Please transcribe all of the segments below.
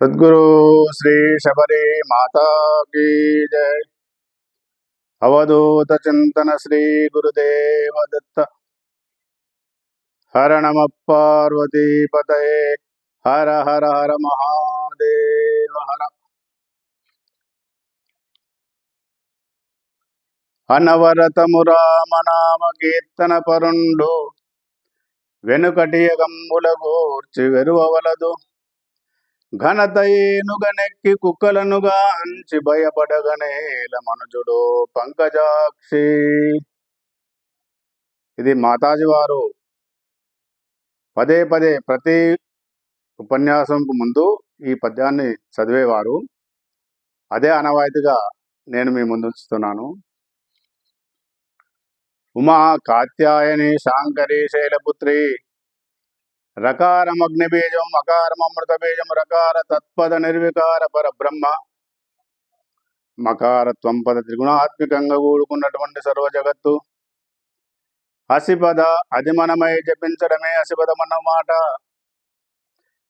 सद्गुरु श्री शबरी माता की जय। अवधूत चिंतन श्री गुरुदेव दत्त। हर नम पार्वती पतये। हर हर हर महादेव हर। అనవరతము రామనామ కీర్తన పరుండు వెనుకటియగంబుల గూర్చి వెరువవలదు. ఘనతయేనుగనెక్కి కుక్కలనుగా అంచి భయపడగనేల మనుజుడు పంకజాక్షి. ఇది మాతాజీ వారు పదే పదే ప్రతి ఉపన్యాసంకు ముందు ఈ పద్యాన్ని చదివేవారు. అదే అనవాయితీగా నేను మీ ముందు ఉంచుతున్నాను. ఉమా కాత్యాయని శాంకరి శైలపుత్రి రకారమగ్నిబీజం మకారమృత బీజం రకార తత్పద నిర్వికార పరబ్రహ్మ మకారత్వం పద త్రిగుణాత్మికంగా కూడుకున్నటువంటి సర్వ జగత్తు అసిపద అధిమనమై జపించడమే అసిపదమన్నమాట.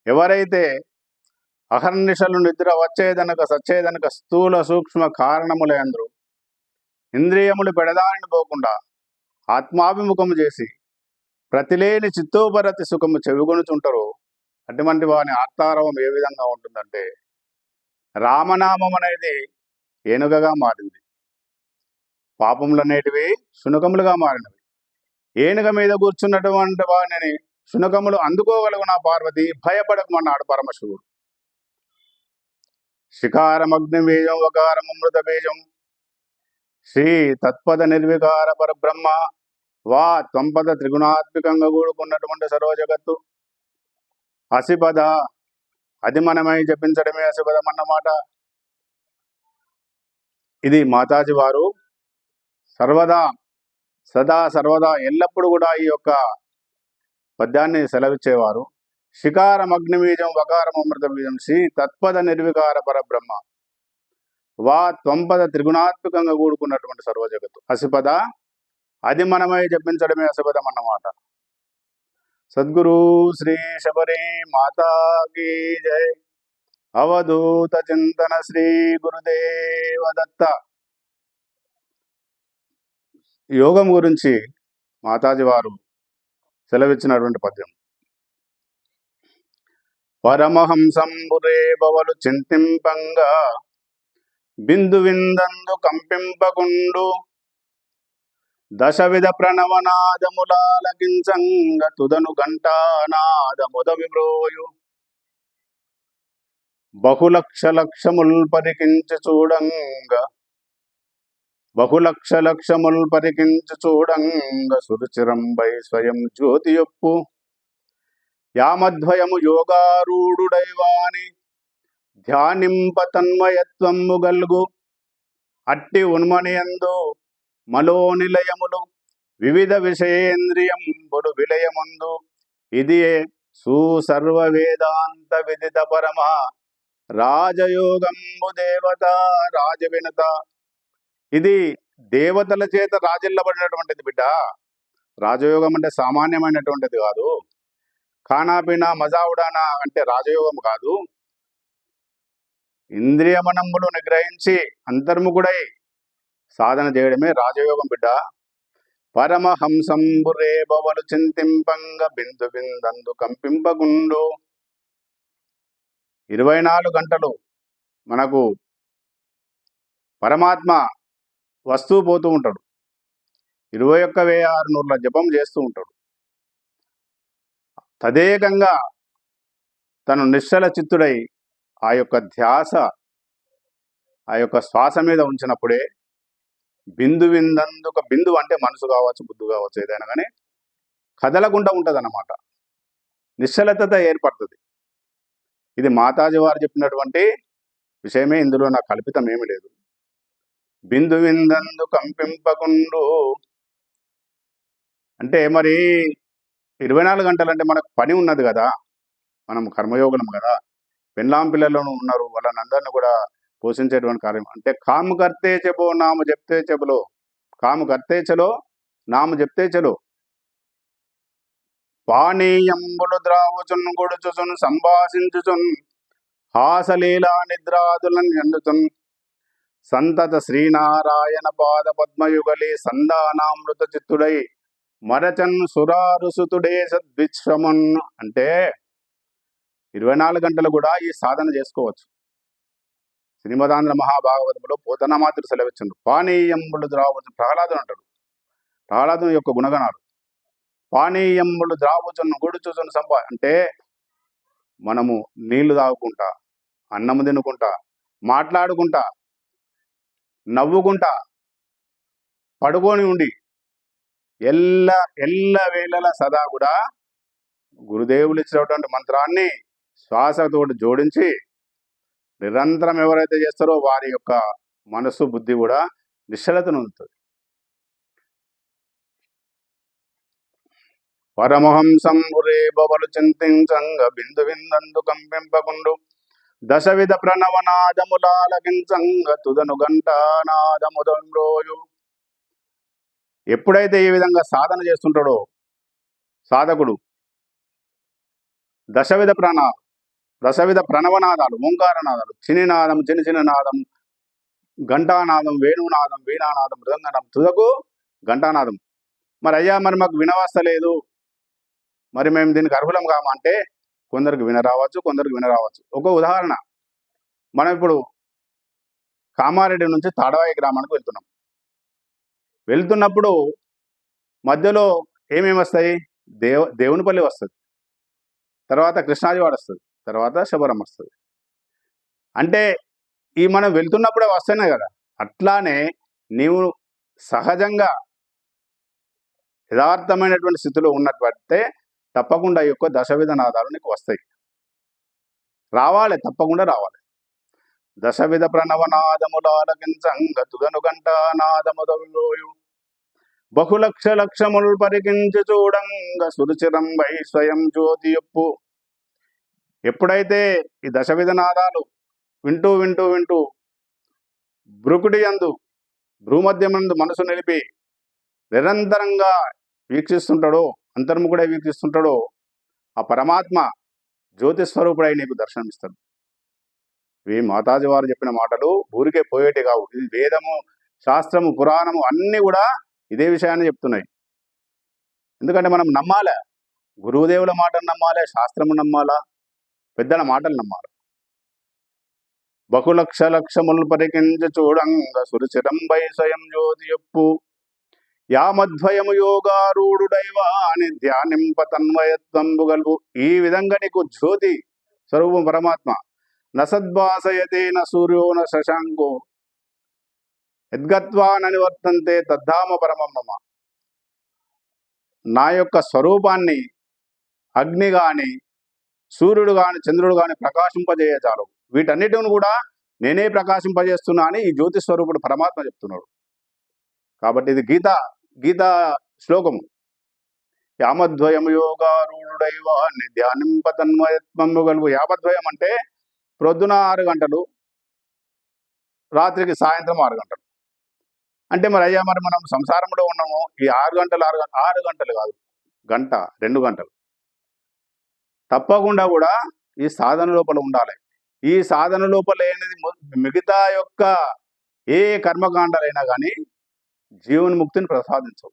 ఎవరైతే అహర్నిశలు నిద్ర వచ్చేదనక సచ్చేదనక స్థూల సూక్ష్మ కారణములందరూ ఇంద్రియములు పెడదారిని పోకుండా ఆత్మాభిముఖము చేసి ప్రతిలేని చిత్తోపరతి సుఖము చెవిగొనుచుంటారు. అటువంటి వాని ఆత్మారవం ఏ విధంగా ఉంటుందంటే రామనామం అనేది ఏనుగగా మారింది, పాపములనేటివి శునకములుగా మారినవి. ఏనుగ మీద కూర్చున్నటువంటి వాడిని శునకములు అందుకోగలుగున పార్వతి భయపడకమన్నాడు పరమశివుడు. శిఖారమగ్ని బీజం వకారమృత బీజం శ్రీ తత్పద నిర్వికార పరబ్రహ్మ వా త్వంపద త్రిగుణాత్మికంగా కూడుకున్నటువంటి సర్వ జగత్తు అసిపద అధిమనమై జపించడమే అసిపదం అన్నమాట. ఇది మాతాజీ వారు సర్వదా సదా సర్వదా ఎల్లప్పుడూ కూడా ఈ యొక్క పద్యాన్ని సెలవిచ్చేవారు. శిఖారం అగ్నిబీజం వకారం అమృత బీజం శ్రీ తత్పద నిర్వికార పరబ్రహ్మ వా త్వంపద త్రిగుణాత్మకంగా కూడుకున్నటువంటి సర్వ జగత్తు అసిపద అది మనమై జపించడమే అసిపదం అన్నమాట. సద్గురు శ్రీ శబరి మాతా కీ జై. అవధూత చింతన శ్రీ గురుదేవ దత్త. యోగం గురించి మాతాజీ వారు సెలవిచ్చినటువంటి పద్యం. పరమహంసంబురే బవలు చింతింపంగా బిందు విందందు కంపింపకుండు దశవిధ ప్రణవనాదములాలకించంగ తుదను ఘంటానాదముదవి మ్రోయు బహులక్ష లక్షముల్ పరికించి చూడంగ సురుచిరంబై స్వయం జ్యోతియొప్పు యామద్వయము యోగారూఢుడైవాని ధ్యానింప తన్మయత్వము గల్గు అట్టి ఉన్మనియందు మలోనిలయములు వివిధ విషయేంద్రియంబులు విలయముందు ఇది సుసర్వ వేదాంత విదిత పరమ రాజయోగంబు దేవత రాజవినత. ఇది దేవతల చేత రాజిల్లబడినటువంటిది బిడ్డ. రాజయోగం అంటే సామాన్యమైనటువంటిది కాదు. ఖానాపీనా మజావుడానా అంటే రాజయోగం కాదు. ఇంద్రియమనములు నిగ్రహించి అంతర్ముఖుడై సాధన చేయడమే రాజయోగం బిడ్డ. పరమహంసంబురే బవలు చింతింపంగ బిందు బిందందు కంపింపగుండు. 24 గంటలు మనకు పరమాత్మ వస్తూ పోతూ ఉంటాడు. 21,600 జపం చేస్తూ ఉంటాడు. తదేకంగా తను నిశ్చల చిత్తుడై ఆ యొక్క ధ్యాస ఆ యొక్క శ్వాస మీద ఉంచినప్పుడే బిందు విందందుక, బిందు అంటే మనసు కావచ్చు, బుద్ధి కావచ్చు, ఏదైనా కానీ కదలకుండా ఉంటుంది అన్నమాట. నిశ్చలత ఏర్పడుతుంది. ఇది మాతాజీ వారు చెప్పినటువంటి విషయమే. ఇందులో నా కల్పితం ఏమీ లేదు. బిందు విందందు కంపింపకుండు అంటే మరి 24 గంటలు అంటే మనకు పని ఉన్నది కదా, మనం కర్మయోగులం కదా, పెళ్ళాం పిల్లలు ఉన్నారు, వాళ్ళని కూడా పోషించేటువంటి కార్యం. అంటే కాము కర్తే చెబో నామ చెప్తే చెబులో, కాము కర్తే చలో నామ చెప్తే చలో. పానీయంబులు ద్రావుచున్ గొడుచుచున్ సంభాషించుచున్ హాసలీలా నిద్రాదులను ఎందుతున్ సంతత శ్రీనారాయణ పాద పద్మయుగలి సందానామృత చిత్తుడై మరచన్ సురారుసుతుడే సద్విశ్రమన్. అంటే 24 గంటలు కూడా ఈ సాధన చేసుకోవచ్చు. శ్రీమదాంధ్ర మహాభాగవతంలో పోతనమాతృడు సెలవిచ్చిండు. పానీయంబులు ద్రావచ్చు. ప్రహ్లాదుని అంటాడు. ప్రహ్లాదుని యొక్క గుణగణాలు. పానీయంబులు ద్రావుచును గుడుచుచును అంటే మనము నీళ్లు తాగుకుంటా, అన్నము తినుకుంటా, మాట్లాడుకుంటా, నవ్వుకుంటా, పడుకొని ఉండి ఎల్ల వేళల సదా కూడా గురుదేవులు ఇచ్చినటువంటి మంత్రాన్ని శ్వాసతోటి జోడించి నిరంతరం ఎవరైతే చేస్తారో వారి యొక్క మనస్సు బుద్ధి కూడా నిశ్చలతను ఉంటుంది. పరమహంసం మురే బవలు చింతించంగ బిందు విందందు కంపింపకుండు దశవిధ ప్రణవనాదములాలకించంగ తుదను గంటానాదముదంరోయు. ఎప్పుడైతే ఈ విధంగా సాధన చేస్తుంటాడో సాధకుడు దశవిధ ప్రణవనాదాలు, ఓంకారనాదాలు, చినినాదం, చిన్న నాదం, ఘంటానాదం, వేణునాదం, వీణానాదం, మృదంగనాదం, తుదకు ఘంటానాదం. మరి అయ్యా మరి మాకు వినవస్తలేదు, మరి మేము దీనికి అర్హులం కామా అంటే కొందరికి వినరావచ్చు, కొందరికి వినరావచ్చు. ఒక ఉదాహరణ, మనం ఇప్పుడు కామారెడ్డి నుంచి తాడవాయి గ్రామానికి వెళ్తున్నప్పుడు మధ్యలో ఏమేమి వస్తాయి? దేవునిపల్లి వస్తుంది, తర్వాత కృష్ణాజివాడ వస్తుంది, తర్వాత శబరం వస్తుంది. అంటే ఈ మనం వెళ్తున్నప్పుడే వస్తున్నాయి కదా. అట్లానే నీవు సహజంగా యథార్థమైనటువంటి స్థితిలో ఉన్నట్లయితే తప్పకుండా ఈ యొక్క దశవిధ నాదాలు నీకు వస్తాయి, రావాలి, తప్పకుండా రావాలి. దశవిధ ప్రణవనాదములాలకించంగ తుదను ఘంటానాదముదోయు బహులక్ష లక్షముల్ పరికించి చూడంగ సురుచిరం వై స్వయం జ్యోతి యొప్పు. ఎప్పుడైతే ఈ దశవిధ నాదాలు వింటూ వింటూ వింటూ భ్రుకుడి యందు భ్రూమధ్యమందు మనసు నిలిపి నిరంతరంగా వీక్షిస్తుంటాడో, అంతర్ముఖుడై వీక్షిస్తుంటాడో ఆ పరమాత్మ జ్యోతిస్వరూపుడై నీకు దర్శనమిస్తాడు. ఇవి మాతాజీ వారు చెప్పిన మాటలు ఊరికే పోయేటి కావు. ఇది వేదము, శాస్త్రము, పురాణము అన్నీ కూడా ఇదే విషయాన్ని చెప్తున్నాయి. ఎందుకంటే మనం నమ్మాలే, గురువుదేవుల మాటలు నమ్మాలి, శాస్త్రము నమ్మాలా, పెద్దల మాటలు నమ్మాలి. బహులక్ష లక్షములు పరికించి చూడంగ సురుచిరంబై స్వయం జ్యోతి యొప్పు యామద్వయము యోగారూఢుడైవాని ధ్యానింప తన్వయత్వంబు గల్వు. ఈ విధంగా నీకు జ్యోతి స్వరూపం పరమాత్మ. నసద్భాసయతేన సూర్యో న శశాంకో యద్గత్వా ననివర్తంతే తద్ధామ పరమమ్మ. నా యొక్క స్వరూపాన్ని అగ్ని గాని, సూర్యుడు గాని, చంద్రుడు గాని ప్రకాశింపజేయచాలు. వీటన్నిటిని కూడా నేనే ప్రకాశింపజేస్తున్నా అని ఈ జ్యోతి స్వరూపుడు పరమాత్మ చెప్తున్నాడు. కాబట్టి ఇది గీతా శ్లోకము. యామద్వయము యోగారూఢుడైవాని ధ్యానింప తన్మయత్వము గలుగు. యామద్వయం అంటే ప్రొద్దున 6 గంటలు, రాత్రికి సాయంత్రం 6 గంటలు. అంటే మరి అయ్యా మరి మనం సంసారంలో ఉన్నాము, ఈ 6 గంటలు కాదు, గంట 2 గంటలు తప్పకుండా కూడా ఈ సాధన లోపల ఉండాలి. ఈ సాధన లోపల అనేది మిగతా యొక్క ఏ కర్మకాండాలైనా కానీ జీవన్ముక్తిని ప్రసాదించవు.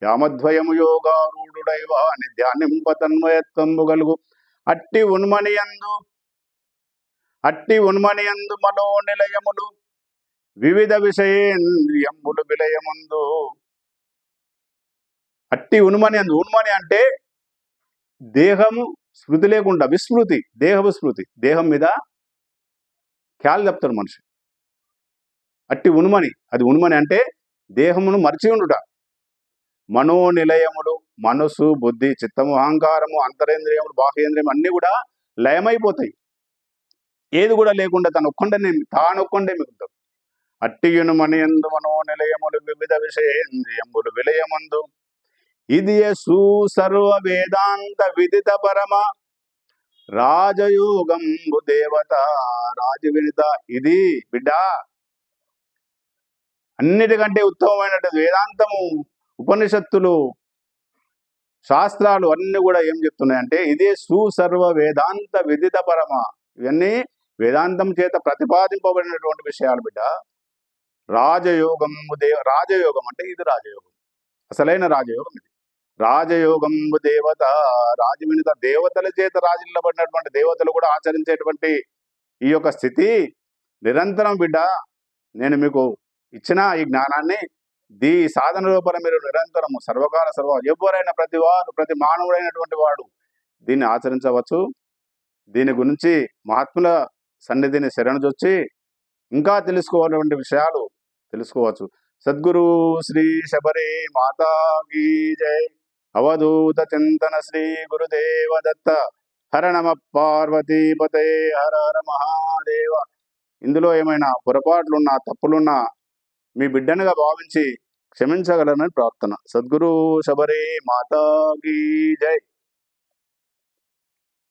యామద్వయము యోగారూఢుడైవాని ధ్యానింప తన్మయత్వంబు గలుగు. అట్టి ఉన్మనియందు మనో నిలయములు వివిధ విషయేంద్రియములు విలయముందు. అట్టి ఉన్మని అంటే దేహము స్మృతి లేకుండా విస్మృతి, దేహవిస్మృతి, దేహం మీద ఖ్యాలు చెప్తాడు మనిషి. అట్టి ఉన్మని, అది ఉన్మని అంటే దేహమును మరిచి ఉండుట. మనోనిలయములు, మనసు, బుద్ధి, చిత్తము, అహంకారము, అంతరేంద్రియములు, బాహ్యేంద్రియం అన్నీ కూడా లయమైపోతాయి. ఏది కూడా లేకుండా తానొక్కండే మిగులుతాడు. అట్టియునుమని ఎందు మనోనిలయములు వివిధ విషయేంద్రియములు విలయమందు ఇది సర్వ వేదాంత విదిత పరమ రాజయోగంబు దేవత రాజవినిత. ఇది బిడ్డ అన్నిటికంటే ఉత్తమమైనటువంటి వేదాంతము, ఉపనిషత్తులు, శాస్త్రాలు అన్ని కూడా ఏం చెప్తున్నాయంటే ఇదే సుసర్వ వేదాంత విదిత పరమ. ఇవన్నీ వేదాంతం చేత ప్రతిపాదింపబడినటువంటి విషయాలు బిడ్డ. రాజయోగం అంటే ఇది రాజయోగం, అసలైన రాజయోగం ఇది. రాజయోగంబు దేవత, రాజవినుత దేవతల చేత రాజిల్లబడినటువంటి దేవతలు కూడా ఆచరించేటువంటి ఈ యొక్క స్థితి నిరంతరం బిడ్డ. నేను మీకు ఇచ్చిన ఈ జ్ఞానాన్ని సాధన లోపల మీరు నిరంతరము ఎవరైనా ప్రతి మానవుడైనటువంటి వాడు దీన్ని ఆచరించవచ్చు. దీని గురించి మహాత్ముల సన్నిధిని శరణుజొచ్చి ఇంకా తెలుసుకోవాలటువంటి విషయాలు తెలుసుకోవచ్చు. సద్గురు శ్రీ శబరి మాతా కీ జై. అవధూత చింతన శ్రీ గురుదేవ దత్త. హర నమ పార్వతీపతే, హర హర మహాదేవ. ఇందులో ఏమైనా పొరపాట్లున్నా తప్పులున్నా మీ బిడ్డనుగా భావించి క్షమించగలరని ప్రార్థన. సద్గురు శబరి మాతా కీ జై.